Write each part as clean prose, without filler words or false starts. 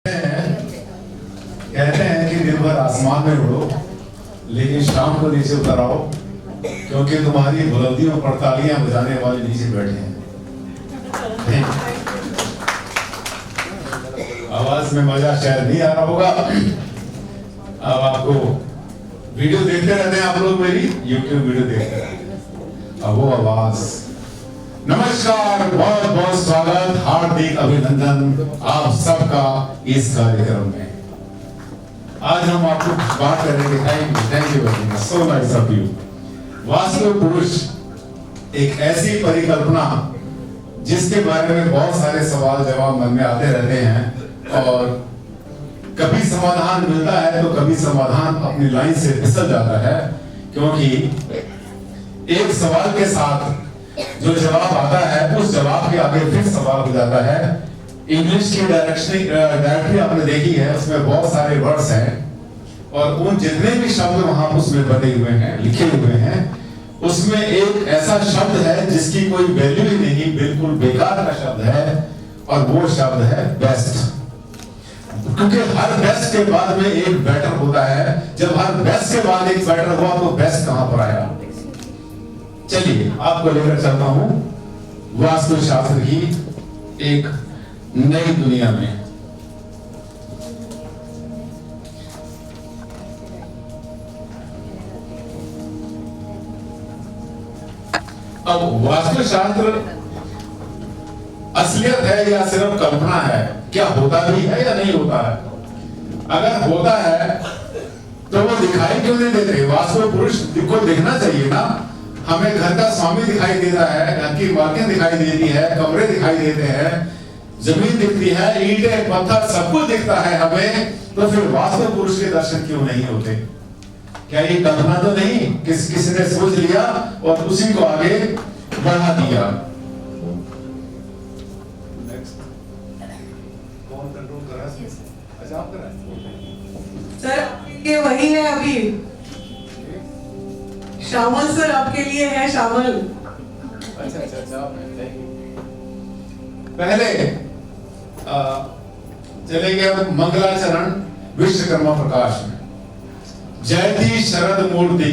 कहते हैं कि दिन भर आसमान में उड़ो लेकिन शाम को नीचे उतर आओ, क्योंकि तुम्हारी बुलंदियों पर तालियां बजाने वाले नीचे बैठे हैं। आवाज में मजा शायद नहीं आ रहा होगा। अब आपको वीडियो देखते रहते हैं, आप लोग मेरी YouTube वीडियो देखते रहते हैं। अब वो आवाज। नमस्कार, बहुत बहुत स्वागत, हार्दिक अभिनंदन आप सबका इस कार्यक्रम में। आज हम आपको बात करेंगे। Thank you very much, so nice of you. Vastu पुरुष एक ऐसी परिकल्पना जिसके बारे में बहुत सारे सवाल जवाब मन में आते रहते हैं, और कभी समाधान मिलता है तो कभी समाधान अपनी लाइन से फिसल जाता है, क्योंकि एक सवाल के साथ जो जवाब आता है उस जवाब के आगे फिर सवाल हो जाता है। इंग्लिश की डायरेक्टरी आपने देखी है, उसमें बहुत सारे वर्ड्स हैं, और उन जितने भी शब्द वहां उसमें बने हुए हैं, लिखे हुए हैं, उसमें एक ऐसा शब्द है जिसकी कोई वैल्यू ही नहीं, बिल्कुल बेकार का शब्द है, और वो शब्द है बेस्ट। क्योंकि हर बेस्ट के बाद में एक बेटर होता है। जब हर बेस्ट के बाद एक बेटर हुआ तो बेस्ट कहां पर आया? चलिए आपको लेकर चलता हूं वास्तुशास्त्र की एक नई दुनिया में। अब वास्तुशास्त्र असलियत है या सिर्फ कल्पना है? क्या होता भी है या नहीं होता है? अगर होता है तो वो दिखाई क्यों नहीं देते? वास्तु पुरुष को दिखना चाहिए ना। हमें घर का स्वामी दिखाई देता है, घर की मालकिन दिखाई देती है, कमरे दिखाई देते हैं, जमीन दिखती है, ईंटें पत्थर सब कुछ दिखता है हमें, तो फिर वास्तु पुरुष के दर्शन क्यों नहीं होते? क्या ये कल्पना तो नहीं? किसी ने सोच लिया और उसी को आगे बढ़ा दिया। कौन कंट्रोल कर रहा है? अच्छा आप कर रहे हैं सर, ये वही है अभी। शामल सर आपके लिए है, शामल। अच्छा पहले चले गए मंगलाचरण विश्वकर्मा प्रकाश में। जयति शरद मूर्ति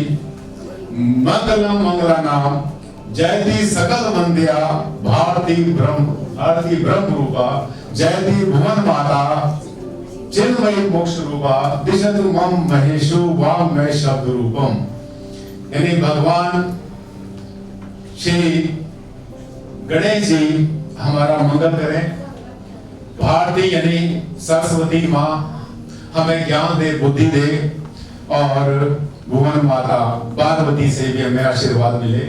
मंगलम मंगला नाम, जयति सकल वंद्या भारती ब्रह्म रूपा, जयति भुवन माता चिन्मयी मोक्ष रूपा, दिशतु मम महेशु वाम में शब्द रूपम। यानी भगवान श्री गणेश जी हमारा मंगल करें। भारती यानी सरस्वती माँ हमें ज्ञान दे, बुद्धि दे, और भुवन माता पार्वती से भी हमें आशीर्वाद मिले।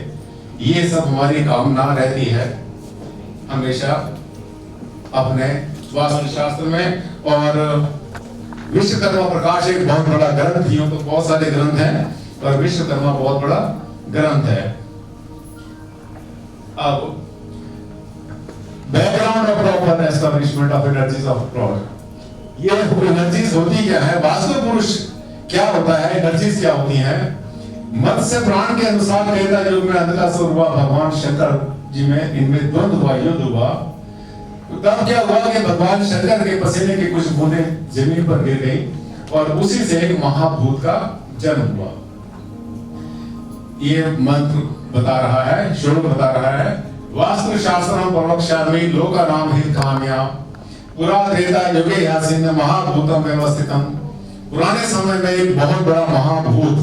ये सब हमारी कामना रहती है हमेशा अपने वास्तुशास्त्र में। और विश्वकर्मा प्रकाश एक बहुत बड़ा ग्रंथ, यूं तो बहुत सारे ग्रंथ हैं, और विश्वकर्मा बहुत बड़ा ग्रंथ है। अब background of proper establishment of energies of God. ये एनर्जीज होती क्या है? वास्तु पुरुष क्या होता है? एनर्जीज क्या होती हैं? मत्स्य पुराण के अनुसार त्रेता युग में अंधकासुर हुआ, भगवान शंकर जी में इनमें द्वंद्व हुआ, युद्ध हुआ। तब क्या हुआ कि भगवान शंकर के पसीने की कुछ बूंदें जमीन पर गिर गई, और उसी से एक महाभूत का जन्म हुआ। ये मंत्र बता रहा है, श्लोक बता रहा है। वास्तु शास्त्रम प्रवक्ष्यामि लोका नाम हित काम्या, पुरा त्रेता युगे यासिन महाभूतम व्यवस्थितम। पुराने समय में एक बहुत बड़ा महाभूत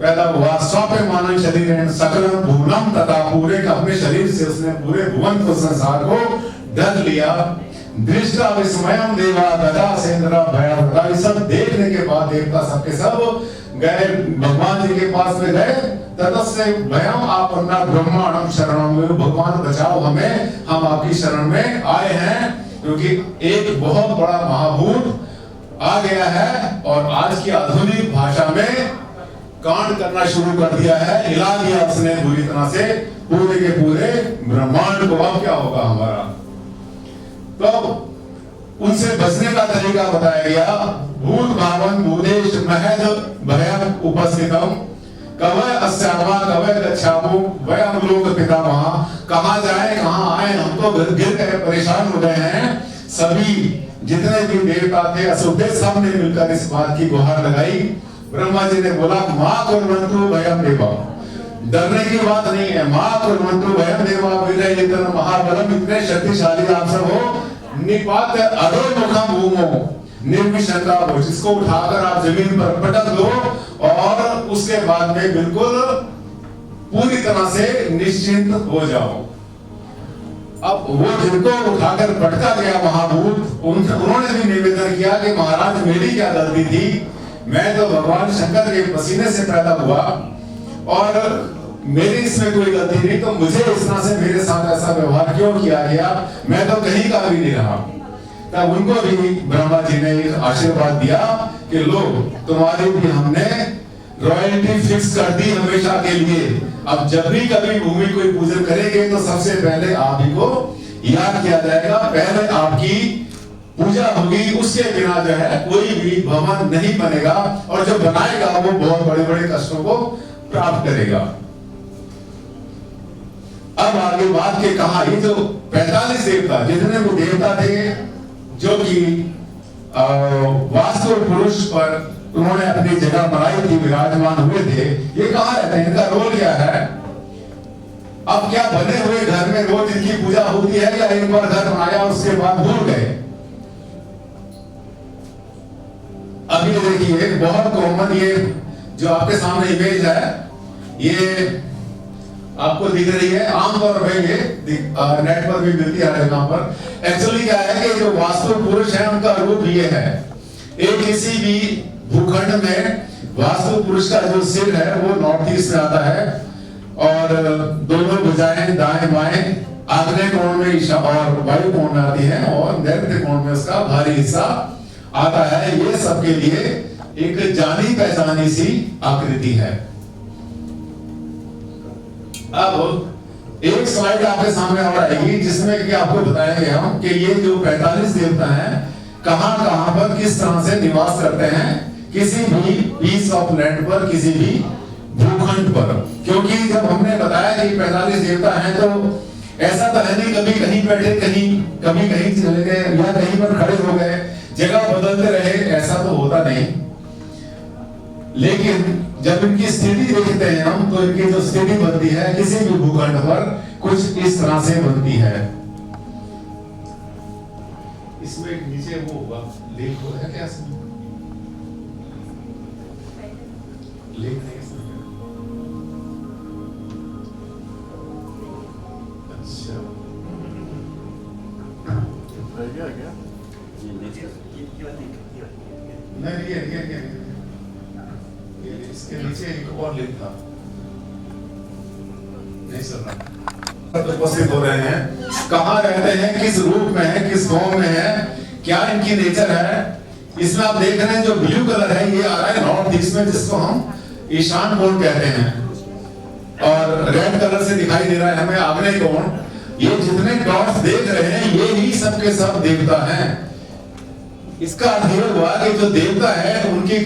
पैदा हुआ, स्वाप्यमानं शरीरेण सकलं भुवनं तथा, पूरे अपने शरीर से उसने पूरे भुवन को, संसार को ढक लिया। दृष्टा विस्मयं देवा तथा सेन्द्रा भयवता। सब देखने के बाद देवता सबके सब गए भगवान जी के पास में गए। ततस्य भयं आपन्ना ब्रह्मांडं शरणं, भगवान बचाओ हमें, हम आपकी शरण में आए हैं, क्योंकि एक बहुत बड़ा महाभूत आ गया है। और आज की आधुनिक भाषा में कांड करना शुरू कर दिया है, हिला दिया उसने बुरी तरह से पूरे के पूरे ब्रह्मांड को। अब क्या होगा हमारा? तो उनसे बचने का तरीका बताया गया। भूत भावन भूदेश महद भयम उपस्थितम, कवय अस्यावा कवय गच्छामो वयम लोक पितामह। कहां जाए कहां आए, हम तो गिर गए, परेशान हो गए हैं। सभी जितने भी देवता थे असुदे सब ने मिलकर इस बात की गुहार लगाई। ब्रह्मा जी ने बोला मां कुर्वन्तु भयम देवा, डरने की बात नहीं है। मां कुर्वन्तु भयम देवा वीरयेतन महाबलम, इतने शक्तिशाली आप सब हो। निपात अधोमुखम भूमो निर्विशंका हो, जिसको उठाकर आप जमीन पर पटक दो और उसके बाद में बिल्कुल पूरी तरह से निश्चिंत हो जाओ। अब वो जिनको उठाकर पटका गया महाभूत, उन्होंने भी निवेदन किया कि महाराज मेरी क्या गलती थी, मैं तो भगवान शंकर के पसीने से पैदा हुआ और मेरी इसमें कोई गलती नहीं, तो मुझे इस तरह से मेरे साथ ऐसा व्यवहार क्यों किया गया, मैं तो कहीं का भी नहीं रहा। तब उनको भी ब्रह्मा जी ने आशीर्वाद दिया कि लो तुम्हारी भी हमने रॉयल्टी फिक्स कर दी हमेशा के लिए। अब जब भी कभी भूमि कोई पूजन करेंगे तो सबसे पहले आप ही को याद किया जाएगा, पहले आपकी पूजा होगी, उसके बिना जो है कोई भी भवन नहीं बनेगा और जो बनाएगा वो बहुत बड़े बड़े कष्टों को प्राप्त करेगा। अब आगे बात के कहा, ये जो 45 देवता, जितने भी देवता थे जो कि वास्तु पुरुष पर उन्होंने अपनी जगह बनाई थी, विराजमान हुए थे, ये कहाँ रहते हैं, इनका रोल क्या है? अब क्या बने हुए घर में रोज इनकी पूजा होती है या एक बार घर बनाया उसके बाद भूल गए? अभी देखिए बहुत कॉमन, ये जो आपके सामने इमेज है ये आपको दिख रही है, आमतौर पर ये नेट पर भी मिलती है हर जगह पर। एक्चुअली क्या है कि जो वास्तु पुरुष है उनका रूप ये है, एक किसी भी भूखंड में वास्तु पुरुष का जो सिर है वो नॉर्थ ईस्ट में आता है और दोनों भुजाएं दाएं बाएं आग्नेय कोण में ईशा और वायु कोण में आती हैं और नैऋत्य कोण में उसका भारी हिस्सा आता है। ये सबके लिए एक जानी पहचानी सी आकृति है। अब एक स्लाइड आपके सामने और आएगी जिसमें कि आपको बताएंगे हम कि ये जो 45 देवता हैं कहां कहां पर किस तरह से निवास करते हैं किसी भी पीस ऑफ लैंड पर, किसी भी भूखंड पर। क्योंकि जब हमने बताया कि 45 देवता हैं तो ऐसा तो है नहीं कभी कहीं बैठे कभी कहीं चले गए या कहीं पर खड़े हो गए, जगह बदलते रहे, ऐसा तो होता नहीं। लेकिन जब इनकी स्थिति देखते हैं हम तो इनकी जो स्थिति बनती है किसी भी भूखंड पर कुछ इस तरह से बनती है। इसमें नीचे वो होगा लेख हो है क्या इसमें? लेख नहीं इसमें। अच्छा रह गया क्या? नहीं ये इसके नीचे एक और लिंक था, नहीं सुन रहा। उपस्थित हो रहे हैं, कहाँ रहते हैं, किस रूप में है, किस फॉर्म में है, क्या इनकी नेचर है। इसमें आप देख रहे हैं जो ब्लू कलर है ये आ रहा है नॉर्थ ईस्ट में, जिसको हम ईशान कोण कहते हैं, और रेड कलर से दिखाई दे रहा है हमें आग्नेय कोण। ये जितने डॉट्स देख रहे हैं ये ही सबके सब देवता हैं। इसका अर्थ यह हुआ कि जो देवता है उनकी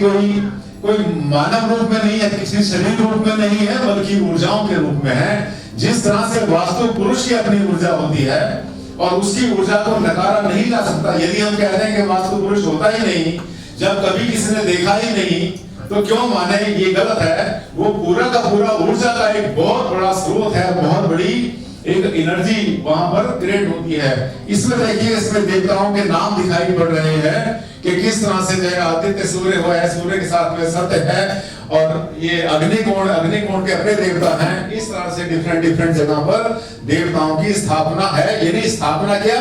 कोई मानव रूप में नहीं है, किसी शरीर रूप में नहीं है, बल्कि ऊर्जाओं के रूप में है। जिस तरह से वास्तु पुरुष की अपनी ऊर्जा होती है और उसकी ऊर्जा को नकारा नहीं जा सकता। यदि हम कहते हैं कि वास्तु पुरुष होता ही नहीं, जब कभी किसी ने देखा ही नहीं, तो क्यों माने, ये गलत है। वो पूरा का पूरा ऊर्जा का एक बहुत बड़ा स्रोत है, बहुत बड़ी एक एनर्जी वहां पर क्रिएट होती है। इसमें देखिए, इसमें देवताओं के नाम दिखाई पड़ रहे हैं कि किस तरह से जो है आदित्य सूर्य हुआ है, सूर्य के साथ में सत्य है, और ये अग्निकोण के अपने देवता हैं। इस तरह से डिफरेंट जगह पर देवताओं की स्थापना है। यानी स्थापना क्या,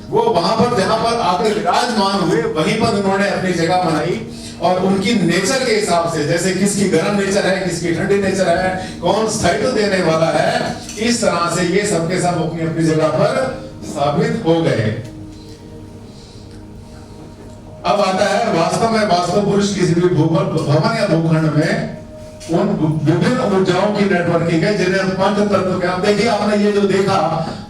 वो वहां पर जहां पर आकर विराजमान हुए वहीं पर उन्होंने अपनी जगह बनाई और उनकी नेचर के हिसाब से, जैसे किसकी गर्म नेचर है, किसकी ठंडी नेचर है, कौन स्थायित्व देने वाला है, इस तरह से ये सबके सब अपनी अपनी जगह पर साबित हो गए। अब आता है वास्तव में वास्तु पुरुष किसी भी भवन या भूखंड में उन विभिन्न ऊर्जाओं की नेटवर्किंग है जिन्हें पंच तत्व के। आप देखिए, आपने ये जो देखा,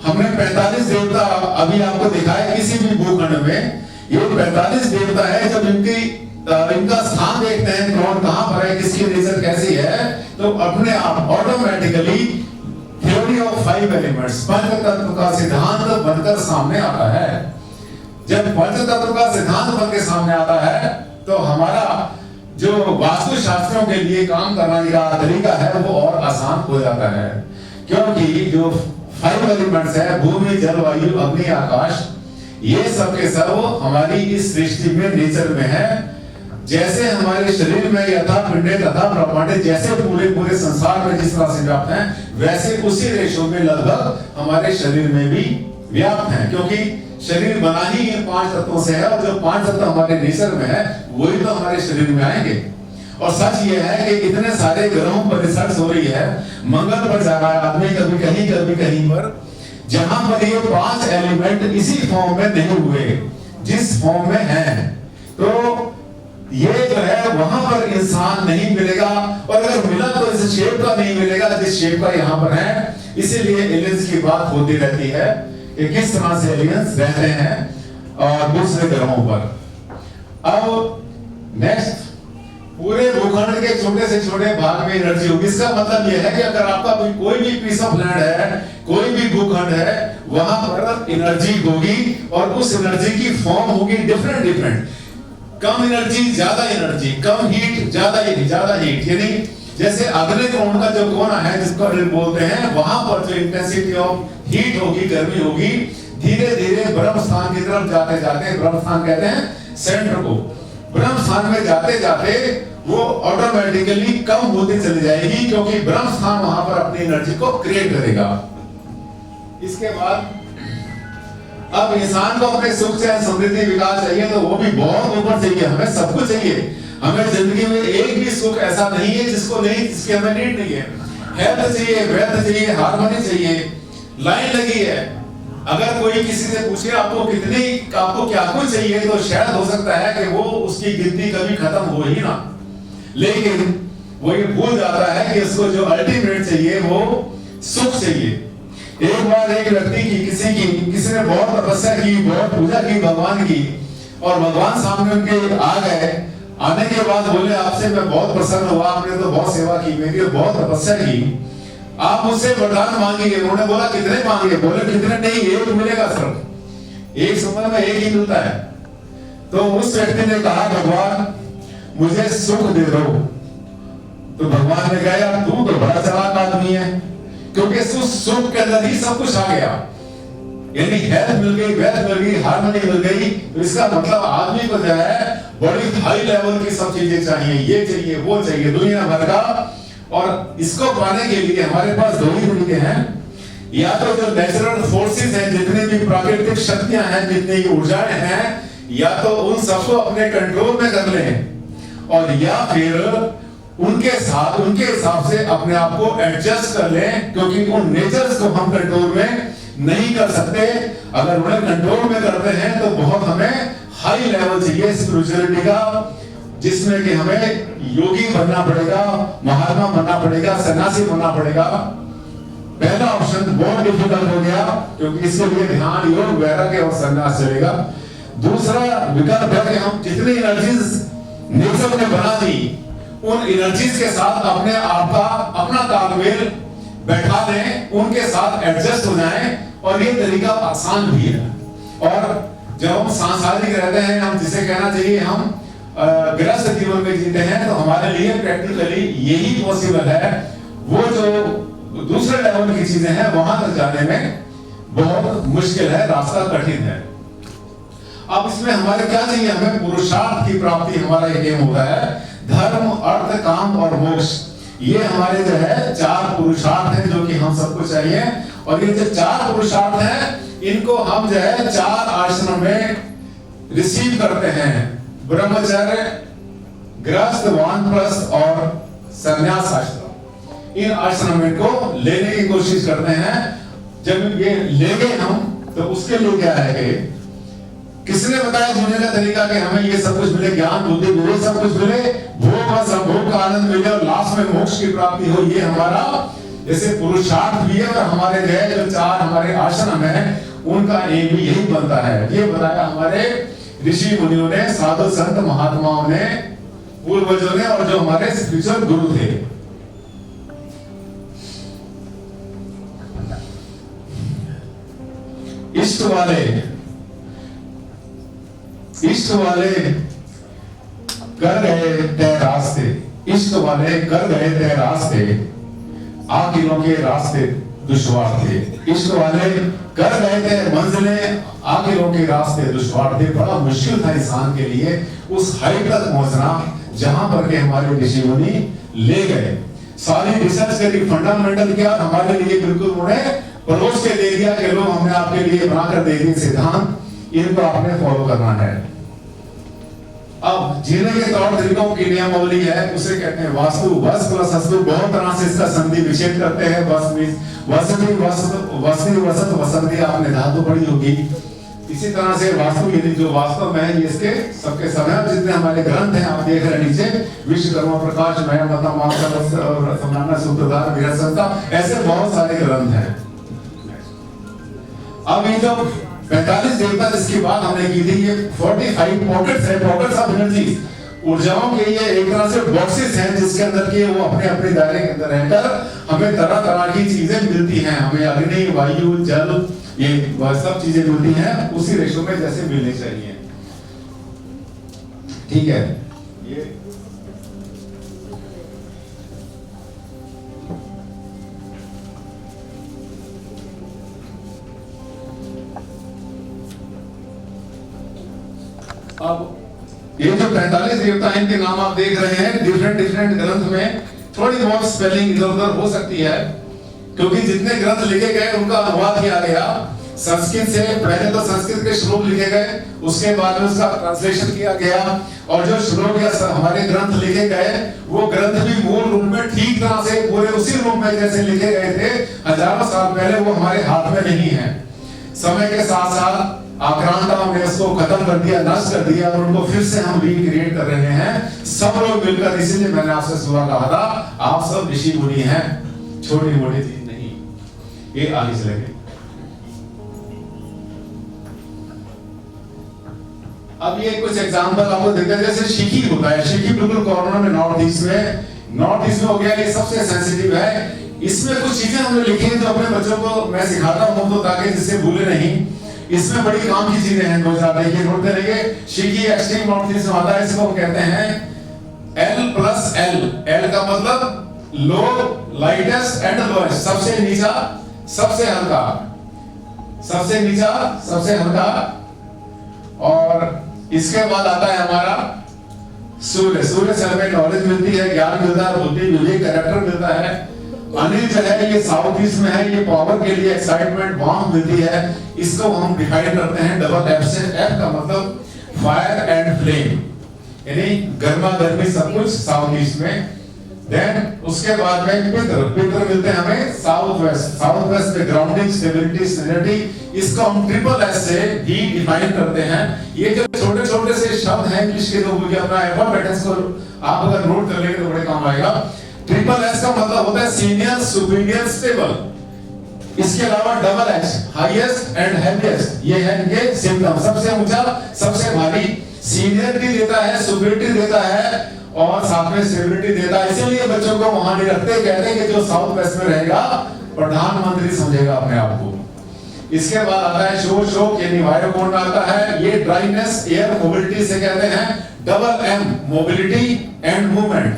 हमने 45 देवता अभी आपको दिखाया किसी भी भूखंड में। ये 45 देवता है, जब इनका स्थान देखते हैं कौन कहां पर है, किसकी नेचर कैसी है, तो अपने आप ऑटोमेटिकली थ्योरी ऑफ 5 एलिमेंट्स, पंच तत्व का सिद्धांत बनकर सामने आता है। जब पंच तत्व का सिद्धांत बन के सामने आता है तो हमारा जो वास्तु शास्त्रों के लिए काम करने का तरीका है वो और आसान हो जाता है, क्योंकि जो 5 एलिमेंट्स है, भूमि, जल, वायु, अग्नि, आकाश, ये सब के सब हमारी इस सृष्टि में, नेचर में है। जैसे हमारे शरीर में यथा पिंडे तथा ब्रह्मांड जैसे पूरे पूरे संसार में जिस तरह से व्याप्त हैं, वैसे उसी रेशो में लगभग हमारे शरीर में भी व्याप्त हैं, क्योंकि शरीर बना ही इन 5 तत्वों से है, और जो 5 तत्व हमारे नेचर में है वही तो हमारे शरीर में आएंगे। और सच ये है कि इतने सारे ग्रहों पर रिसर्च हो रही है, मंगल पर जा रहा है आदमी कभी कहीं पर, जहां पर ये 5 एलिमेंट इसी फॉर्म में नहीं हुए जिस फॉर्म में हैं, तो ये जो है वहां पर इंसान नहीं मिलेगा, और अगर मिला तो इस शेप का नहीं मिलेगा जिस शेप का यहाँ पर है। इसीलिए एलियंस की बात होती रहती है कि किस तरह से एलियंस रहते हैं और दूसरे ग्रहों पर। अब नेक्स्ट, पूरे भूखंड के छोटे से छोटे भाग में एनर्जी होगी। इसका मतलब यह है कि अगर आपका कोई भी पीस ऑफ लैंड है, कोई भी भूखंड है, वहां पर एनर्जी होगी, और उस एनर्जी की फॉर्म होगी डिफरेंट। कम एनर्जी, ज्यादा एनर्जी, कम हीट, ज्यादा हीट, यानी जैसे अग्नि कोण का जो कोना है जिसको बोलते हैं, वहां पर जो इंटेंसिटी ऑफ हीट होगी, गर्मी होगी, धीरे धीरे ब्रह्म स्थान की तरफ जाते जाते, ब्रह्म स्थान कहते हैं सेंटर को, ब्रह्म स्थान में जाते जाते वो ऑटोमेटिकली कम होती चली जाएगी, क्योंकि ब्रह्म स्थान वहां पर अपनी एनर्जी को क्रिएट करेगा। इसके बाद अब इंसान को अपने सुख से समृद्धि विकास चाहिए, तो वो भी बहुत ऊपर चाहिए। हमें सब कुछ चाहिए, हमें जिंदगी में एक भी सुख ऐसा नहीं है जिसकी हमें नीड नहीं है। हेल्थ चाहिए, वेल्थ चाहिए, हार्मनी चाहिए, लाइन लगी है। अगर कोई किसी से पूछे आपको क्या कुछ चाहिए, तो शायद हो सकता है कि वो उसकी गिनती कभी खत्म हो ही ना, लेकिन वो ये भूल जाता है कि उसको जो अल्टीमेट चाहिए वो सुख चाहिए। एक बार एक व्यक्ति की किसी ने बहुत तपस्या की, बहुत पूजा की भगवान की, और भगवान सामने उनके आ गए। आने के बाद बोले, आपसे मैं बहुत प्रसन्न हुआ, आपने तो बहुत सेवा की, मेरी बहुत तपस्या की, आप मुझसे वरदान मांगिए। उन्होंने बोला कितने मांगे? बोले कितने नहीं, एक मिलेगा सिर्फ, एक समय में एक ही मिलता है। तो उस व्यक्ति ने कहा, भगवान मुझे सुख दे दो। तो भगवान ने कहा, यार तू तो बड़ा चालाक आदमी है, क्योंकि सुख के अंदर ही सब कुछ आ गया, यानी हेल्थ मिल गई, वेल्थ मिल गई, हार्मनी मिल गई। तो इसका मतलब आदमी को जो है बड़ी हाई लेवल की सब चीजें चाहिए, ये चाहिए, वो चाहिए, दुनिया भर का। और इसको पाने के लिए हमारे पास 2 ही तरीके हैं, या तो जो नेचुरल फोर्सेस हैं, जितनी भी प्राकृतिक शक्तियां हैं, जितनी ऊर्जाएं हैं, या तो उन सबको अपने कंट्रोल में कर लें, और या फिर उनके हिसाब से अपने आप को एडजस्ट कर लें, क्योंकि उन नेचर्स को हम कंट्रोल में नहीं कर सकते। अगर उन्हें कंट्रोल में करते हैं तो बहुत हमें हाई लेवल चाहिए स्पिरिचुअलिटी का, जिसमें कि हमें योगी बनना पड़ेगा, महात्मा बनना पड़ेगा, सन्यासी बनना पड़ेगा। पहला ऑप्शन बहुत डिफिकल्ट हो गया, क्योंकि इसके लिए ध्यान, योग, वैराग्य और सन्यास चलेगा। दूसरा विकल्प है कि हम जितनी एनर्जीज नेचर ने बना दी, उन एनर्जीज के साथ अपने आप का अपना तालमेल बैठा दें, उनके साथ एडजस्ट हो जाएं, और ये तरीका आसान भी है। और जब हम सांसारिक रहते हैं, हम जिसे कहना चाहिए हम गृहस्थ जीवन में जीते हैं, तो हमारे लिए प्रैक्टिकली यही पॉसिबल है। वो जो दूसरे लेवल की चीजें हैं, वहां तक जाने में बहुत मुश्किल है, रास्ता कठिन है। अब इसमें हमारे क्या चाहिए? हमें पुरुषार्थ की प्राप्ति, हमारा एक एम होता है। धर्म, अर्थ, काम और मोक्ष, ये हमारे जो है 4 पुरुषार्थ हैं जो कि हम सबको चाहिए। और ये जो 4 पुरुषार्थ हैं, इनको हम जो है 4 आश्रम में रिसीव करते हैं। ब्रह्मचर्य, गृहस्थ, वानप्रस्थ और संन्यास आश्रम। इन आश्रम को लेने की कोशिश करते हैं। जब ये ले गए हम, तो उसके लिए क्या है कि किसने बताया जीने का तरीका कि हमें ये सब कुछ मिले, ज्ञान, बुद्धि मिले, सब कुछ मिले, भोग और संभोग का आनंद मिले, और लास्ट में मोक्ष की प्राप्ति हो। ये हमारा जैसे पुरुषार्थ भी है, और हमारे जो 4 हमारे आश्रम है, उनका एम भी यही बनता है। ये बताया हमारे ऋषि मुनियों ने, साधु संत महात्माओं ने, पूर्वजों ने, और जो हमारे स्पिरिचुअल गुरु थे। इष्ट वाले इश्क वाले कर गए तय रास्ते, इश्क वाले कर गए तय रास्ते, आखिरों के रास्ते दुश्वार थे। इश्क वाले कर गए थे मंजिले, आखिरों के रास्ते दुश्वार थे। बड़ा मुश्किल था इंसान के लिए उस हाइट तक पहुंचना जहां पर के हमारे ऋषि मुनि ले गए। सारी रिसर्च करी, फंडामेंटल क्या हमारे लिए बिल्कुल उन्हें परोस के दे दिया कि लोग हमने आपके लिए बनाकर दे दिए सिद्धांत, इनको आपने फॉलो करना है। अब जीने के तौर तरीकों की नियमावली है, उसे कहते हैं वास्तु। वस प्लस अस्तु बहुत तरह से इसका संधि विच्छेद करते हैं। वस वसति वसति वसत वसंती आपने धातु पढ़ी होगी। इसी तरह से वास्तु यानी जो वास्तव में है, ये इसके सबके समय जितने हमारे ग्रंथ हैं आप देख रहे हैं नीचे, विश्वकर्मा प्रकाश, मया मता और समाना सूत्रधार विरह संहिता, ऐसे बहुत सारे ग्रंथ हैं। अब ये जो 45 देवता जिसकी बात हमने की थी, ये 45 पॉकेट्स है, पॉकेट्स ऑफ एनर्जी, ऊर्जाओं के ये एक तरह से बॉक्सेस हैं जिसके अंदर के वो अपने अपने दायरे के अंदर रहकर हमें तरह तरह की चीजें मिलती हैं। हमें अग्नि, वायु, जल, ये वह सब चीजें मिलती हैं उसी रेशो में जैसे मिलनी चाहिए। ठीक है, ये अब ये जो 45 देवता हैं इनके नाम आप देख रहे हैं, डिफरेंट ग्रंथ में थोड़ी बहुत स्पेलिंग इधर उधर हो सकती है, क्योंकि जितने ग्रंथ लिखे गए उनका अनुवाद किया गया संस्कृत से। पहले तो संस्कृत के श्लोक लिखे गए, उसके बाद में उसका ट्रांसलेशन किया गया, और जो श्लोक या हमारे ग्रंथ लिखे गए वो ग्रंथ भी मूल रूप में ठीक तरह से पूरे उसी रूप में जैसे लिखे गए थे हजारों साल पहले, वो हमारे हाथ में नहीं है। समय के साथ साथ आक्रांताओं ने उसको खत्म कर दिया, नष्ट कर दिया, और उनको फिर से हम रिक्रिएट कर रहे हैं सब लोग मिलकर। इसीलिए मैंने आपसे सुबह कहा था आप सब ऋषि मुनि हैं, छोटी मोटी चीज नहीं। ये आगे चलेंगे। अब ये कुछ एग्जांपल आपको देखते हैं, जैसे शिकी होता है, शिकी बिल्कुल कॉर्नर में नॉर्थ ईस्ट में हो गया, ये सबसे सेंसिटिव है। इसमें कुछ चीजें हमने लिखी हैं जो अपने बच्चों को मैं सिखाता हूं तो ताकि जिससे भूले नहीं। इसमें बड़ी काम की चीजें हैं, 2 4 देखिए नोट करेंगे। शिकी एक्सट्रीम नॉर्थ ईस्ट में आता है, इसको हम कहते हैं L+L। L का मतलब लो, लाइटेस्ट एंड लोएस्ट, सबसे नीचा सबसे हल्का, सबसे नीचा सबसे हल्का। और इसके बाद आता है हमारा सूर्य। सूर्य से हमें नॉलेज मिलती है, ज्ञान मिलता है, बुद्धि मिलती है, कैरेक्टर मिलता है। अनिल जो है ये साउथ ईस्ट में है, ये पावर के लिए एक्साइटमेंट वार्म मिलती है। इसको हम डिफाइन करते हैं डबल एफ से। एफ का मतलब फायर एंड फ्लेम, यानी गर्मा गर्मी सब कुछ साउथ ईस्ट में। देन उसके बाद में पितर मिलते हैं हमें साउथ वेस्ट में ग्राउंडिंग, स्टेबिलिटी, सिनर्जी। इसको हम ट्रिपल एस से भी डिफाइन करते हैं। ये जो छोटे छोटे से शब्द हैं इंग्लिश के, लोग मुझे अपना अल्फाबेट्स को आप अगर नोट कर लेंगे तो बड़े काम आएगा। ट्रिपल एस का मतलब होता है सीनियर, सुपीरियर, स्टेबल। इसके अलावा double H, highest and heaviest, ये है इनके सिम्टम। सबसे ऊंचा, सबसे भारी, सीनियरिटी देता है, सुपीरियरिटी देता है, और साथ में स्टेबिलिटी देता है। इसीलिए बच्चों को वहां नहीं रखते, कहते हैं कि जो साउथ वेस्ट में रहेगा प्रधानमंत्री समझेगा अपने आप को। इसके बाद आता है शोक, यानी वायु कोण में आता है। ये ड्राइनेस, एयर मोबिलिटी से कहते हैं। Double M, mobility and movement,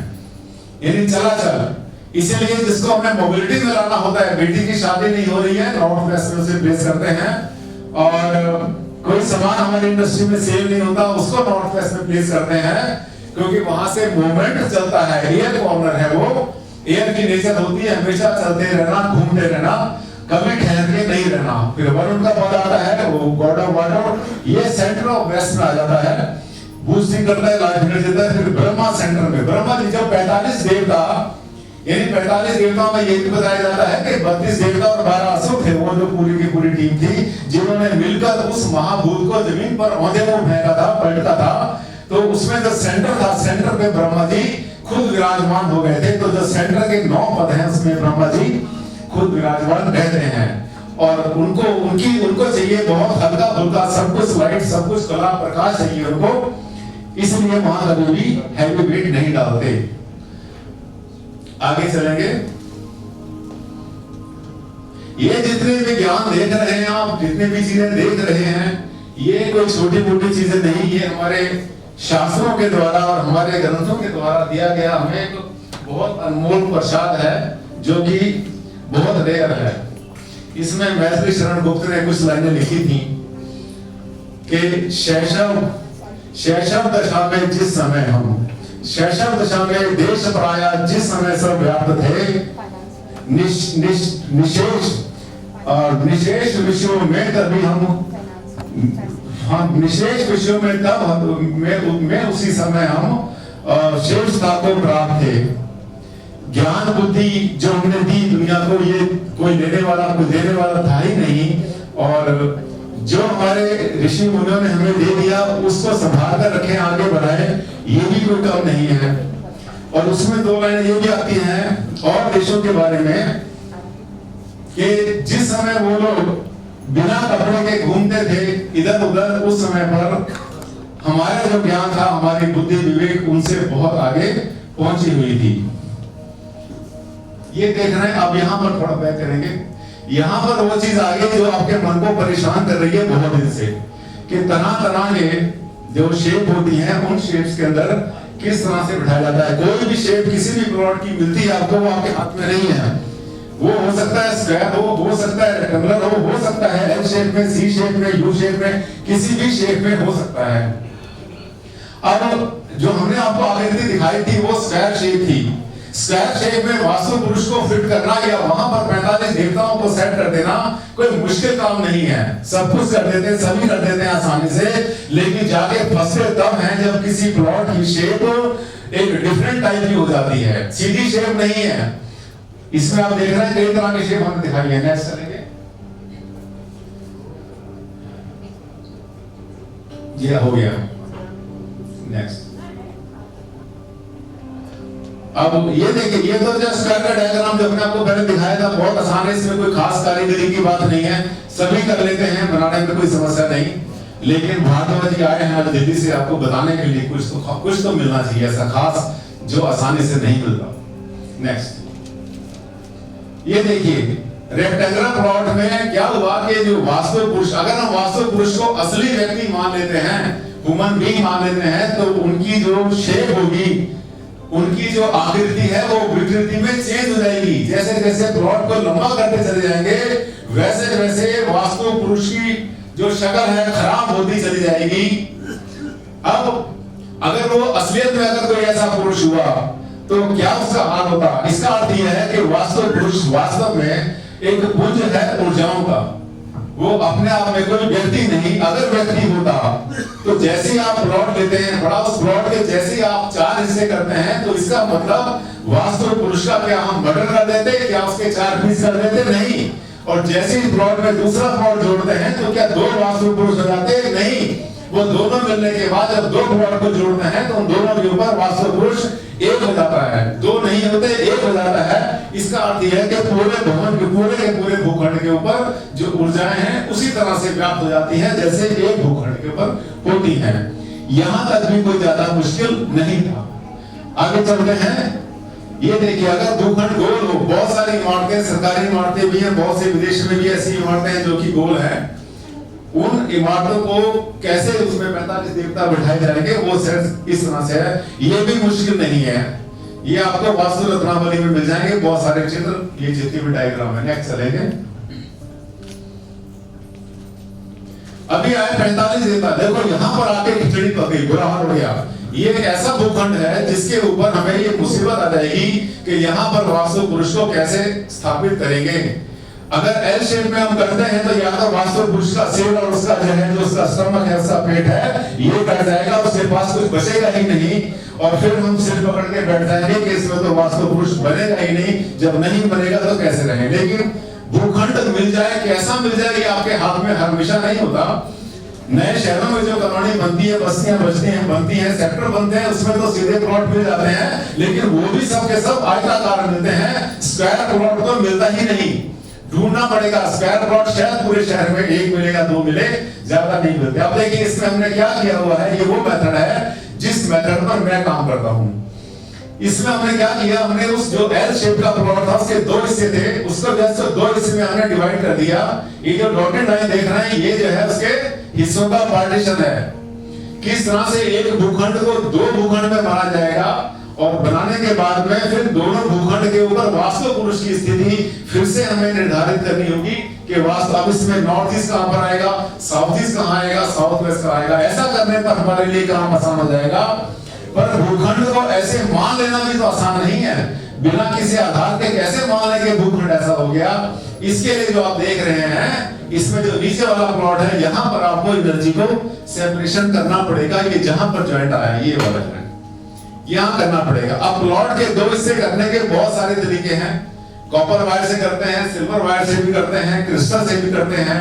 यानी चलाचल। इसीलिए जिसको हमें मोबिलिटी में लाना होता है, बेटी की शादी नहीं हो रही है, नॉर्थ वेस्ट में उसे प्लेस करते हैं। और कोई सामान हमारी इंडस्ट्री में सेल नहीं होता, उसको नॉर्थ वेस्ट में प्लेस करते हैं, क्योंकि वहां से मूवमेंट चलता है। एयर कॉर्नर है वो, एयर की नेचर होती है हमेशा चलते रहना, घूमते रहना, कभी ठहर के नहीं रहना। फिर वरुण का पद आता है, वो गॉड ऑफ वाटर, ये सेंटर ऑफ वेस्ट में आ जाता है, बूस्टिंग करता है, लाइफ एनर्जी देता है। फिर ब्रह्मा सेंटर में, ब्रह्मा जी जब 45 देवता, यानी 45 देवताओं में ये भी बताया जाता है कि 32 देवता और 12 असुर थे, वो जो पूरी की पूरी टीम थी, जिन्होंने मिलकर उस महाभूत को जमीन पर औंधे मुंह फेंका था, पलटा था। तो उसमें जो सेंटर था, सेंटर पे ब्रह्मा जी खुद विराजमान हो गए थे। तो जो सेंटर के 9 पद हैं उसमें ब्रह्मा जी खुद विराजमान रहते हैं। और उनको चाहिए बहुत हल्का फुल्का, सब कुछ लाइट, सब कुछ कला प्रकाश चाहिए उनको, इसलिए वहां कभी भी हैवी वेट नहीं डालते। आगे चलेंगे। ये जितने भी ज्ञान देख रहे हैं आप, जितने भी चीजें देख रहे हैं, ये कोई छोटी मोटी चीजें नहीं, ये हमारे शास्त्रों के द्वारा और हमारे ग्रंथों के द्वारा दिया गया हमें एक बहुत अनमोल प्रसाद है, जो कि बहुत रेयर है। इसमें मैथिली शरण गुप्त ने कुछ लाइनें लिखी थी कि शैशव दशा में जिस समय हम, शैशव दशा में देश पराया जिस समय सब व्याप्त थे, निशेष विषयों में तभी हम निशेष विषयों में तब में उसी समय हम श्रेष्ठता को प्राप्त थे। ज्ञान बुद्धि जो हमने दी दुनिया को, ये कोई लेने वाला कोई देने वाला था ही नहीं, और जो हमारे ऋषि मुनियों ने हमें दे दिया उसको संभाल कर रखें, आगे बढ़ाए, ये भी कोई काम नहीं है। और उसमें दो लाइनें ये भी आती हैं और देशों के बारे में कि जिस समय वो लोग बिना कपड़ों के घूमते थे इधर उधर, उस समय पर हमारा जो ज्ञान था, हमारी बुद्धि विवेक उनसे बहुत आगे पहुंची हुई थी। ये देख रहे हैं। अब यहाँ पर थोड़ा बैक करेंगे, यहाँ पर वो चीज आ गई जो आपके मन को परेशान कर रही है बहुत दिन से, कि तरह तरह के जो शेप होती हैं उन शेप्स के अंदर किस तरह से बिठाया जाता है। कोई भी शेप किसी भी प्लॉट की मिलती है आपको, वो आपके हाथ में नहीं है। वो हो सकता है स्क्वायर हो सकता है रेक्टेंगुलर हो सकता है एल शेप में, सी शेप में, यू शेप में, किसी भी शेप में हो सकता है। अब जो हमने आपको आकृति दिखाई थी वो स्क्वायर शेप थी। स्क्वायर शेप में वास्तु पुरुष को फिट करना या वहां पर 45 देवताओं को सेट कर देना कोई मुश्किल काम नहीं है। सब कुछ कर देते हैं, सभी कर देते हैं आसानी से, लेकिन जाके फंसते तब हैं जब किसी प्लॉट की शेप एक डिफरेंट टाइप की हो जाती है, सीधी शेप नहीं है। इसमें आप देख रहे हैं कई तरह की शेप हमने दिखाई है। नेक्स्ट चलेंगे, ये हो गया। नेक्स्ट, अब ये देखिए, ये तो जस्ट स्क्वायर का डायग्राम जो हमने आपको पहले दिखाया था, बहुत आसान है, इसमें कोई खास कारीगरी की बात नहीं है, सभी कर लेते हैं, बनाने में कोई समस्या नहीं। लेकिन भारद्वाज जी आए हैं दिल्ली से आपको बताने के लिए कुछ तो मिलना चाहिए ऐसा खास जो आसानी से नहीं मिलता। नेक्स्ट, ये देखिए रेक्टेंगुलर प्लॉट में क्या हुआ कि जो वास्तु पुरुष, अगर हम वास्तु पुरुष को असली व्यक्ति मान लेते हैं, ह्यूमन बीइंग मान लेते हैं, तो उनकी जो शेप होगी, उनकी जो आकृति है वो विकृति में चेंज हो जाएगी। जैसे जैसे प्लॉट को लंबा करते चले जाएंगे वैसे वैसे वास्तु पुरुष की जो शक्ल है खराब होती चली जाएगी। अब अगर वो असलियत में अगर कोई ऐसा पुरुष हुआ तो क्या उसका हाल होता? इसका अर्थ यह है कि वास्तव पुरुष वास्तव में एक पुंज है ऊर्जाओं का, वो अपने आप में कोई व्यक्ति नहीं। अगर व्यक्ति होता तो जैसे ही आप प्लॉट लेते हैं बड़ा, उस प्लॉट के जैसे ही आप 4 हिस्से करते हैं तो इसका मतलब वास्तव पुरुष का क्या हम मर्डर कर देते, क्या उसके 4 पीस कर देते? नहीं। और जैसे ही प्लॉट में दूसरा प्लॉट जोड़ते हैं तो क्या 2 वास्तव पुरुष हो जाते? नहीं। वो दोनों मिलने के बाद जब 2 प्लॉट को जोड़ते हैं तो उन दोनों के ऊपर वास्तव पुरुष एक हो जाता है, 2 नहीं होते, एक हो जाता है। इसका अर्थ यह है कि पूरे भवन के पूरे भूखंड के ऊपर जो ऊर्जाएं हैं उसी तरह से व्याप्त हो जाती हैं जैसे एक भूखंड के ऊपर होती हैं। यहां तक भी कोई ज्यादा मुश्किल नहीं था। आगे चलते हैं, ये देखिए, अगर भूखंड गोल हो, बहुत सारी इमारतें, सरकारी इमारतें भी हैं, बहुत से विदेश में भी ऐसी इमारतें हैं जो कि गोल है। उन इमारतों को कैसे उसमें 45 देवता बिठाए जाएंगे, वो सिर्फ इस तरह से है। ये भी मुश्किल नहीं है, ये आपको वास्तु रत्नावली में मिल जाएंगे बहुत सारे चित्र, ये जितने भी डायग्राम है। नेक्स्ट चलेंगे, अभी आए 45 देवता। देखो यहाँ पर आके खिचड़ी पक गई, बुरा हाल हो गया। ये एक ऐसा भूखंड है जिसके ऊपर हमें ये मुसीबत आ जाएगी कि यहाँ पर वास्तु पुरुष को कैसे स्थापित करेंगे। अगर एल शेप में हम करते हैं तो या तो वास्तु पुरुष का सिर और उसका जो है, जो उसका स्टमक है, उसका पेट है, ये कट जाएगा, उसके पास कुछ बचेगा ही नहीं। और फिर हम सिर पकड़ के बैठ जाएंगे कि इसमें तो वास्तु पुरुष बनेगा ही नहीं। जब नहीं बनेगा तो कैसे रहे? लेकिन भूखंड मिल जाए, कैसा मिल जाए, ये आपके हाथ में हमेशा नहीं होता। नए शहरों में जो कॉलोनी बनती है, बस्तियां बनती हैं, सेक्टर बनते हैं, उसमें तो सीधे प्लॉट मिल जाते हैं, लेकिन वो भी सब के सब आयताकार मिलते हैं। स्क्वायर प्लॉट तो मिलता ही नहीं, ढूंढना पड़ेगा। स्क्वायर प्लॉट शायद पूरे शहर में 1 मिलेगा, 2 मिले, ज्यादा नहीं मिलते। अब देखिए इसमें हमने क्या किया हुआ है, ये वो मेथड है जिस मेथड पर मैं काम करता हूं। इसमें हमने क्या किया, हमने उस जो एल शेप का प्लॉट था उसके दो हिस्से थे, उसको जस्ट दो हिस्से में हमने डिवाइड कर दिया। ये जो डॉटेड लाइन देख रहे हैं ये जो है उसके हिस्सों का पार्टीशन है। किस तरह से एक भूखंड को दो भूखंड में माना जाएगा और बनाने के बाद में फिर दोनों भूखंड के ऊपर वास्तु पुरुष की स्थिति फिर से हमें निर्धारित करनी होगी कि वास्तु अब इसमें नॉर्थ ईस्ट कहां पर आएगा, साउथ ईस्ट कहां आएगा, साउथ वेस्ट कहां आएगा। ऐसा करने पर हमारे लिए काम आसान हो जाएगा। पर भूखंड को ऐसे मान लेना भी तो आसान नहीं है, बिना किसी आधार के कैसे मान लें कि भूखंड ऐसा हो गया। इसके लिए जो आप देख रहे हैं इसमें जो नीचे वाला प्लॉट है यहाँ पर आपको एनर्जी को सेपरेशन करना पड़ेगा। ये जहां पर ज्वाइंट आया ये वाला ज्वाइंट यहाँ करना पड़ेगा। अब प्लॉट के दो हिस्से करने के बहुत सारे तरीके हैं, कॉपर वायर से करते हैं, सिल्वर वायर से भी करते हैं, क्रिस्टल से भी करते हैं,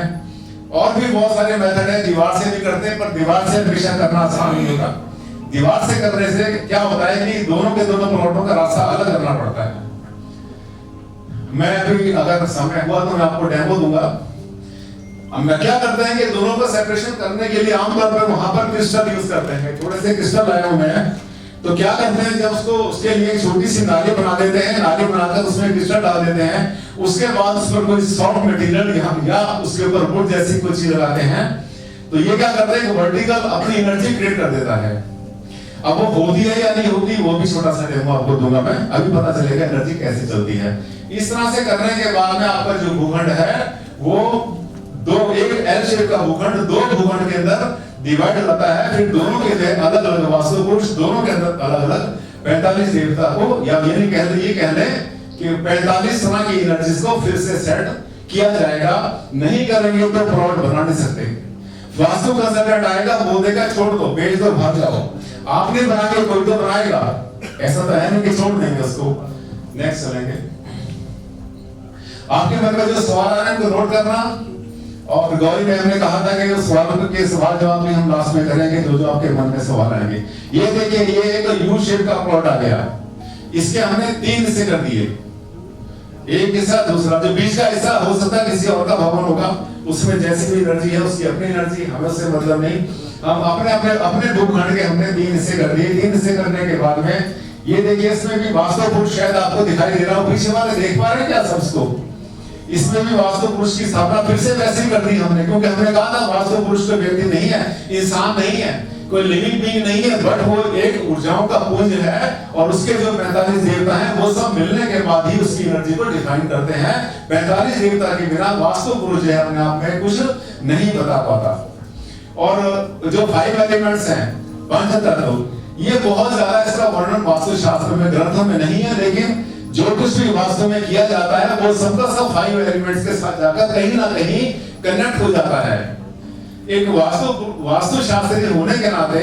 और भी बहुत सारे मेथड है, दीवार से भी करते हैं। पर दीवार से हमेशा करना आसान नहीं होता। दीवार से करने से क्या होता है कि दोनों के दोनों प्लॉटों का रास्ता अलग करना पड़ता है। मैं अभी अगर समय हुआ तो मैं आपको डेमो दूंगा। अब मैं क्या करते हैं कि दोनों का सेपरेशन करने के लिए आमतौर पर वहां पर क्रिस्टल यूज करते हैं। थोड़े से क्रिस्टल लाया हूं मैं, तो क्या करते हैं जब उसको उसके लिए एक छोटी सी नाली बना देते हैं, नाली बनाकर उसमें क्रिस्टल डाल देते हैं, उसके बाद उस पर कोई सॉफ्ट मटेरियल या उसके ऊपर वुड जैसी कोई चीज लगाते हैं, तो ये क्या करते हैं वर्टिकल अपनी एनर्जी क्रिएट कर देता है। अब वो होती है या नहीं होती वो भी छोटा सा डेमो आपको दूंगा मैं, अभी पता चलेगा एनर्जी कैसे चलती है। इस तरह से करने के बाद में आपका जो भूखंड है वो दो, एक एल शेप का भूखंड दो भूखंड के अंदर डिवाइड होता है। फिर दोनों के अलग अलग वास्तु पुरुष, दोनों के अंदर अलग अलग 45 देवता को, या ये नहीं कह ये कह लें कि 45 तरह की एनर्जीज को फिर से सेट किया जाएगा। नहीं करेंगे तो प्लॉट बना नहीं सकते। वास्तु कंसल्टेंट आएगा बोल देगा छोड़ दो, बेच दो, भाग जाओ। आपने बना के कोई तो बनाएगा, ऐसा तो है नहीं कि छोड़ देंगे उसको। नेक्स्ट चलेंगे। आपके मन में जो सवाल आ रहे हैं उनको नोट करना, और गौरी मैम ने कहा था कि सवाल जवाब भी हम लास्ट में करेंगे जो आपके मन में सवाल आएंगे। ये देखिए ये एक यू शेप का प्लॉट आ गया, इसके हमने 3 हिस्से कर दिए, एक हिस्सा दूसरा, जो बीच का हिस्सा हो सकता है किसी और का भवन होगा, उसमें जैसी भी एनर्जी है उसकी अपनी एनर्जी, हमें उससे मतलब नहीं। हम अपने भूखंड के हमने 3 हिस्से कर दिए। 3 हिस्से करने के बाद में ये देखिए इसमें भी वास्तु पुरुष शायद आपको दिखाई दे रहा हो, पीछे वाले देख पा रहे हैं क्या सबको? इसमें भी वास्तु पुरुष की स्थापना फिर से वैसे ही कर दी हमने, क्योंकि हमने कहा था वास्तु पुरुष कोई व्यक्ति नहीं है, इंसान नहीं है, कोई लिविंग बीइंग नहीं है, बट वो एक ऊर्जाओं का पुंज है। और उसके जो 45 देवता हैं वो सब मिलने के बाद ही उसकी एनर्जी को डिफाइन करते हैं। 45 देवता के बिना वास्तु पुरुष है अपने आप में कुछ नहीं बता पाता। और जो 5 एलिमेंट्स हैं, 5 तत्व, ये बहुत ज्यादा इसका वर्णन वास्तु शास्त्र में ग्रंथों में नहीं है, लेकिन जो कुछ भी वास्तव में किया जाता है वो सबका सब 5 एलिमेंट्स के साथ जाकर कहीं ना कहीं कनेक्ट हो जाता है। एक वास्तु शास्त्री होने के नाते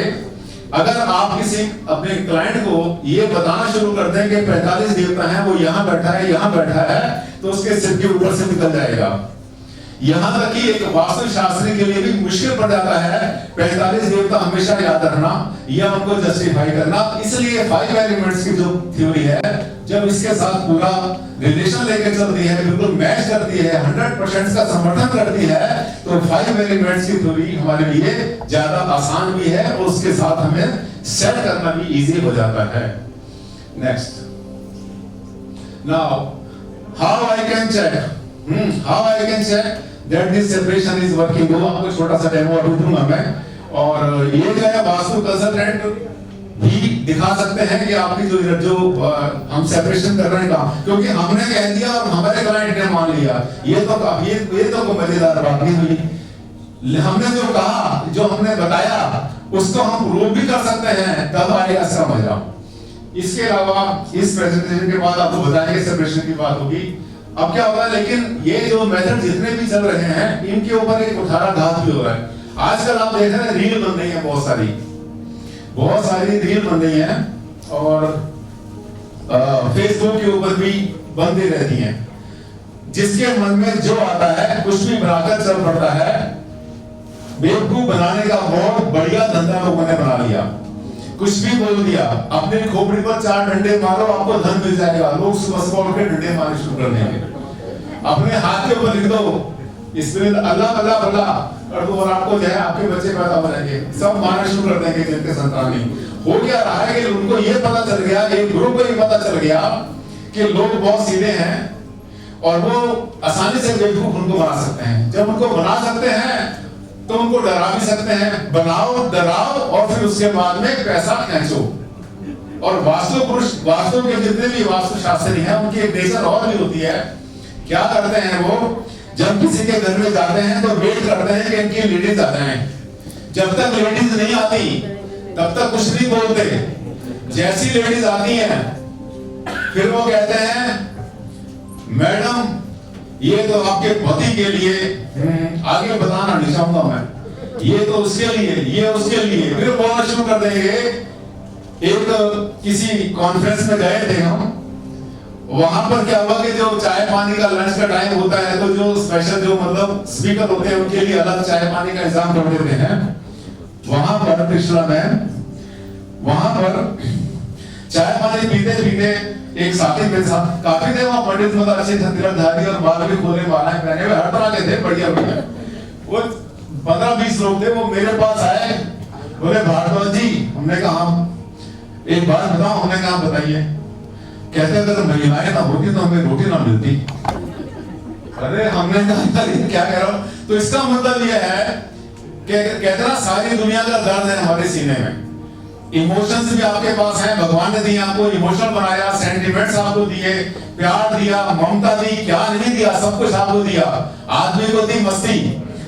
अगर आप किसी अपने क्लाइंट को ये बताना शुरू कर दें कि 45 देवता हैं, वो यहाँ बैठा है, यहाँ बैठा है, तो उसके सिर के ऊपर से निकल जाएगा। यहाँ तक कि एक वास्तु शास्त्री के लिए भी मुश्किल पड़ जाता है 45 देवता हमेशा याद रखना या उनको जस्टिफाई करना। इसलिए 5 एलिमेंट्स की जो थ्योरी है, जब इसके साथ पूरा रिलेशन लेके चलती है, बिल्कुल मैच करती है, 100% का समर्थन करती है, तो 5 एलिमेंट्स की थ्योरी हमारे लिए ज्यादा आसान भी है और उसके साथ हमें सेट करना भी इजी हो जाता है। Next, now how I can check that this separation is working। वो आपको छोटा सा डेमो अभी दूंगा मैं। और ये जो है वास्तु कंसल्टेंट भी दिखा सकते हैं कि आपकी जो हम सेपरेशन कर रहे हैं काम, क्योंकि हमने कह दिया और हमारे क्लाइंट ने मान लिया, ये तो मजेदार बात नहीं हुई। हमने जो कहा, जो हमने बताया, उसको हम प्रूव भी कर सकते हैं, तब आएगा इसका मजा। इसके अलावा इस प्रेजेंटेशन के बाद आपको बताएंगे सेपरेशन की बात होगी। अब क्या होगा, लेकिन ये जो मेथड जितने भी चल रहे हैं इनके ऊपर एक कुठाराघात भी हो रहा है। आजकल आप देख रहे हैं रील बन रही है, बहुत सारी रील बन रही है, और फेसबुक के ऊपर भी बनती रहती हैं। जिसके मन में जो आता है कुछ भी बनाकर चल पड़ता है। बेवकूफ बनाने का बहुत बढ़िया धंधा लोगों ने बना लिया। कुछ भी बोल दिया, अपने खोपड़ी पर 4 डंडे मारो आपको धन मिल जाएगा। लोग सुबह सुबह उठ के डंडे मारने शुरू कर देंगे। अपने हाथ के ऊपर लिख दो, इसमें अल्लाह अल्लाह अल्लाह, और आपको जो है आपके बच्चे पैदा हो जाएंगे, सब मारना शुरू कर देंगे जिनके संतान नहीं। हो क्या रहा है कि उनको ये पता चल गया, एक ग्रुप को ये पता चल गया कि लोग बहुत सीधे हैं और वो आसानी से बेवकूफ उनको बना सकते हैं। जब उनको बना सकते हैं तो उनको डरा भी सकते हैं। बनाओ, डराओ और फिर उसके बाद में पैसा खींचो। और वास्तु के जितने भी वास्तु शास्त्री हैं उनकी एक नेचर और भी होती है। क्या करते हैं वो, जब किसी के घर में जाते हैं तो वेट करते हैं कि इनकी लेडीज आ जाएं। जब तक लेडीज नहीं आती तब तक कुछ नहीं बोलते। जैसी लेडीज आती हैं फिर वो कहते हैं मैडम ये तो आपके पति के लिए, आगे बताना नहीं चाहूंगा मैं, ये तो उसके लिए, ये उसके लिए। फिर बोलना शुरू कर देंगे। एक किसी कॉन्फ्रेंस में गए थे हम, वहां पर क्या हुआ कि जो चाय पानी का लंच का टाइम होता है तो जो स्पेशल जो मतलब स्पीकर होते हैं उनके लिए अलग चाय पानी का इंतजाम कर देते हैं। वहां पर पिछला में वहां पर चाय पानी पीते पीते एक साथी मेरे साथ, काफी थे वहां पंडित, मतलब अच्छे धनुर्धारी और बाल भी खोले, मालाएं पहने हुए, हर तरह के थे, बढ़िया बढ़िया। वो 15-20 लोग थे। वो मेरे पास आए, बोले भारद्वाज जी। हमने कहा एक बात बताओ। हमने कहा बताइए। कहते अगर महिलाएं ना होती तो हमें रोटी ना मिलती। अरे हमने कहा क्या कह रहा हूं। तो इसका मतलब यह है कि कहते ना सारी दुनिया का दर्द है हमारे सीने में। इमोशंस भी आपके पास हैं, भगवान ने दिए आपको, इमोशनल बनाया, सेंटिमेंट्स आपको दिए, प्यार दिया, ममता दी, क्या नहीं दिया, सब कुछ आपको दिया। आदमी को दी मस्ती,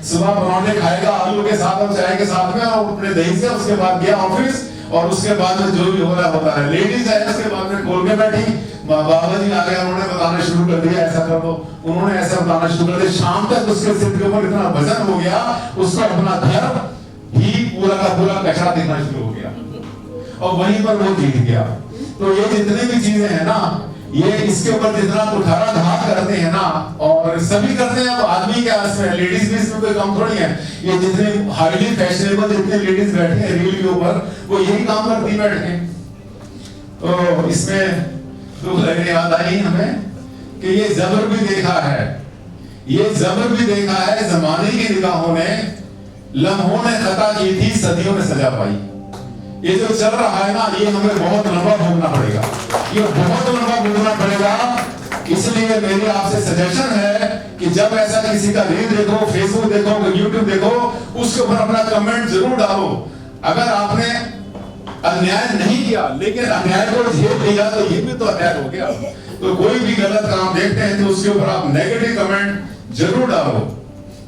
सुबह पराठे खाएगा आलू के साथ और चाय के साथ में और अपने दही से, उसके बाद गया ऑफिस और उसके बाद में जो भी हो रहा होता है। लेडीज है उसके बाद में खोल के बैठी, बाबा जी आ गए, उन्होंने बताना शुरू कर दिया ऐसा कर दो, उन्होंने ऐसा बताना शुरू कर दिया। शाम तक उसके सिर के ऊपर इतना वजन हो गया, उसको अपना घर ही पूरा का पूरा कचरा दिखना शुरू हो गया और वहीं पर वो जीत गया। तो ये जितनी भी चीजें हैं ना, ये इसके ऊपर जितना कुठाराघात करते हैं ना, और सभी करते हैं। अब आदमी क्या इसमें, लेडीज भी इसमें कोई कम थोड़ी है। ये जितने हाईली फैशनेबल जितने लेडीज बैठे हैं रील के ऊपर, वो यही काम करती बैठे। तो इसमें तो याद आई हमें कि ये जबर भी देखा है, ये जबर भी देखा है। जमाने की निगाहों ने, लम्हों ने खता की थी, सदियों ने सजा पाई। ये जो चल रहा है ना, ये हमें बहुत लंबा भोगना पड़ेगा, ये बहुत लंबा भोगना पड़ेगा। इसलिए मेरी आपसे सजेशन है कि जब ऐसा किसी का रील देखो, फेसबुक देखो, यूट्यूब देखो, उसके ऊपर अपना कमेंट जरूर डालो। अगर आपने अन्याय नहीं किया लेकिन अन्याय को झेल लिया तो ये भी तो अन्याय हो गया। तो कोई भी गलत काम देखते हैं तो उसके ऊपर आप नेगेटिव कमेंट जरूर डालो,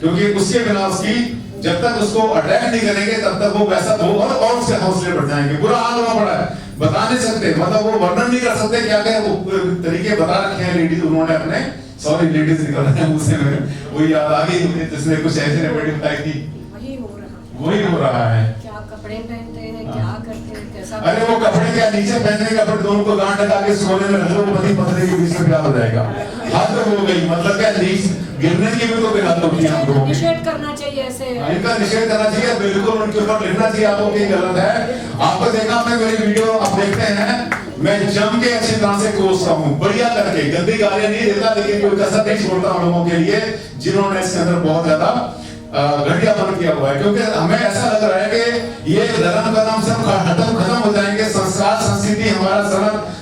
क्योंकि उसके बिना उसकी, जब तक उसको अटैक नहीं करेंगे तब तक वो वैसा होगा और उसके हौसले बढ़ जाएंगे। बुरा हाल हुआ पड़ा है, बता नहीं सकते, मतलब वो वर्णन नहीं कर सकते क्या क्या वो तरीके बता रखे हैं लेडीज उन्होंने अपने। सॉरी लेडीज निकल रहे हैं मुझसे, वही याद आ गई जिसने कुछ ऐसे रेमेडी बताई थी। वही हो रहा है। क्या कपड़े पहनते हैं, क्या करते हैं, कैसा। अरे वो कपड़े क्या नीचे पहनने का, फिर दोनों को गांठ लगा के सोने में रख लो, पति पत्नी के बीच में प्यार हो जाएगा। हद हो गई, मतलब क्या नीचे गिरने की भी तो कोई हद होती है हमको। निषेध करना चाहिए ऐसे। इनका निषेध करना चाहिए, बिल्कुल उनके ऊपर लिखना चाहिए आपको कि गलत है। आपको देखा आपने मेरी वीडियो आप देखते हैं, मैं जम के अच्छी तरह से कोसता हूँ, बढ़िया करके, गंदी गालियां नहीं देता, लेकिन कोई कसर नहीं छोड़ता उन लोगों के लिए जिन्होंने इसके अंदर बहुत ज्यादा घटियापन किया हुआ है। क्योंकि हमें ऐसा लग रहा है कि ये धर्म का नाम सब खत्म हो जाएंगे, संस्कार संस्कृति हमारा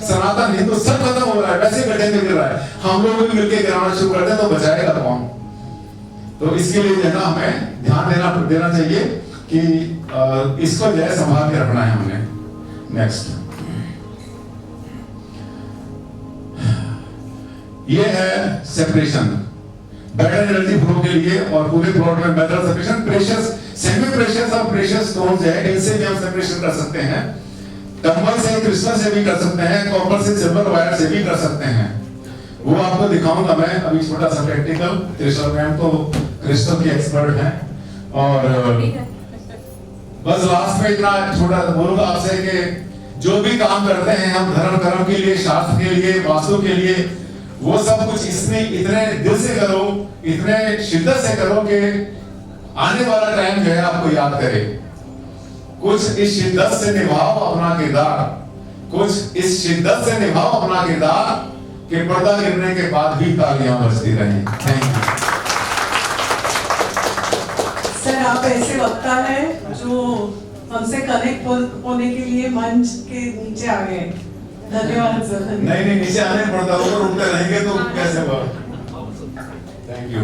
सनातन हिंदू सब खत्म हो रहा है, वैसे गड्ढे में गिर रहा है। हम लोग भी मिलकर गिराना शुरू कर दें तो बचाएगा कौन। तो इसके लिए जो है ना हमें ध्यान देना चाहिए कि इसको जो है संभाल के रखना है हमने। नेक्स्ट ये है सेपरेशन, बेटर एनर्जी फ्लो के लिए और पूरे प्लॉट में better separation. Precious, semi precious और प्रेशियस स्टोन्स है, इनसे भी हम सेपरेशन कर सकते हैं। कंबल से, क्रिस्टल से भी कर सकते हैं, कॉपर से, सिल्वर वायर से भी कर सकते हैं। वो आपको दिखाऊंगा मैं अभी, छोटा सा प्रैक्टिकल। त्रिशल मैम तो क्रिस्टल की एक्सपर्ट हैं। और बस लास्ट में इतना छोटा बोलूंगा आपसे कि जो भी काम करते हैं हम धर्म कर्म के लिए, शास्त्र के लिए, वास्तु के लिए, वो सब कुछ इतने दिल से करो, इतने शिद्दत से करो कि आने वाला टाइम जो है आपको याद करे। कुछ इस शिद्दत से निभाओ अपना किरदार, कुछ इस शिद्दत से निभाओ अपना किरदार कि पर्दा गिरने के बाद भी तालियां बजती रहें। Thank you. सर आप ऐसे वक्ता है जो हमसे कनेक्ट होने के लिए मंच के नीचे आ गए। धन्यवाद सर। नहीं नीचे आने पड़ता, ऊपर उठते रहेंगे तो कैसे होगा। Thank you.